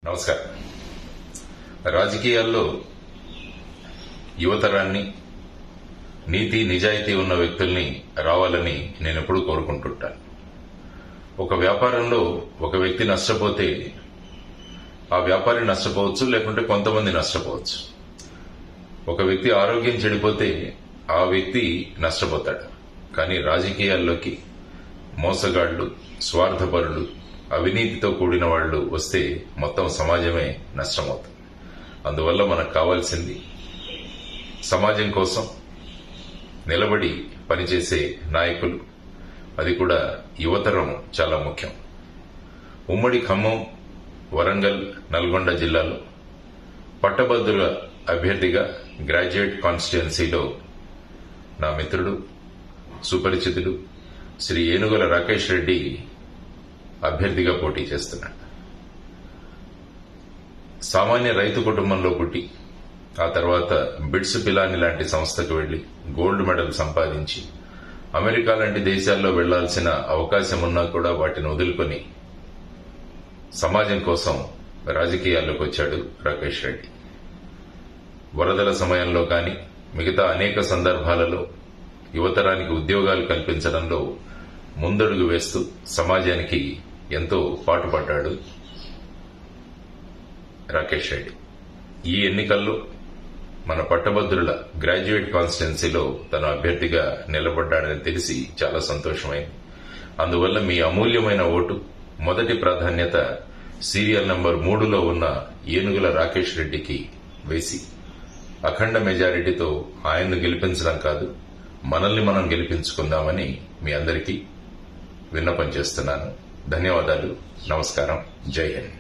నమస్కారం. రాజకీయాల్లో యువతరాన్ని, నీతి నిజాయితీ ఉన్న వ్యక్తుల్ని రావాలని నేను ఎప్పుడూ కోరుకుంటుంటాను. ఒక వ్యాపారంలో ఒక వ్యక్తి నష్టపోతే ఆ వ్యాపారి నష్టపోవచ్చు, లేకుంటే కొంతమంది నష్టపోవచ్చు. ఒక వ్యక్తి ఆరోగ్యం చెడిపోతే ఆ వ్యక్తి నష్టపోతాడు. కానీ రాజకీయాల్లోకి మోసగాళ్లు, స్వార్థపరులు, అవినీతితో కూడిన వాళ్లు వస్తే మొత్తం సమాజమే నష్టమవుతుంది. అందువల్ల మనకు కావాల్సింది సమాజం కోసం నిలబడి పనిచేసే నాయకులు, అది కూడా యువతరం చాలా ముఖ్యం. ఉమ్మడి ఖమ్మం, వరంగల్, నల్గొండ జిల్లాలో పట్టభద్రుల అభ్యర్థిగా గ్రాడ్యుయేట్ కాన్స్టిట్యుయెన్సీలో నా మిత్రుడు, సుపరిచితుడు శ్రీ ఏనుగుల రాకేష్ రెడ్డి అభ్యర్థిగా పోటీ చేస్తున్నాడు. సామాన్య రైతు కుటుంబంలో పుట్టి ఆ తర్వాత బిట్స్ పిలాని లాంటి సంస్థకు వెళ్లి గోల్డ్ మెడల్ సంపాదించి అమెరికా లాంటి దేశాల్లో వెళ్లాల్సిన అవకాశం ఉన్నా కూడా వాటిని వదులుకొని సమాజం కోసం రాజకీయాల్లోకి వచ్చాడు రాకేష్ రెడ్డి. వరదల సమయంలో కానీ మిగతా అనేక సందర్భాలలో యువతరానికి ఉద్యోగాలు కల్పించడంలో ముందడుగు వేస్తూ సమాజానికి ఎంతో పాటుపడ్డాడు రాకేష్ రెడ్డి. ఈ ఎన్నికల్లో మన పట్టభద్రుల గ్రాడ్యుయేట్ కాన్స్టిట్యుయెన్సీలో తన అభ్యర్థిగా నిలబడ్డాడని తెలిసి చాలా సంతోషమైంది. అందువల్ల మీ అమూల్యమైన ఓటు మొదటి ప్రాధాన్యత సీరియల్ నంబర్ 3లో ఉన్న ఏనుగుల రాకేష్ రెడ్డికి వేసి అఖండ మెజారిటీతో ఆయన్ను గెలిపించడం కాదు, మనల్ని మనం గెలిపించుకుందామని మీ అందరికీ విన్నపం చేస్తున్నాను. ధన్యవాదాలు. నమస్కారం. జై హింద్.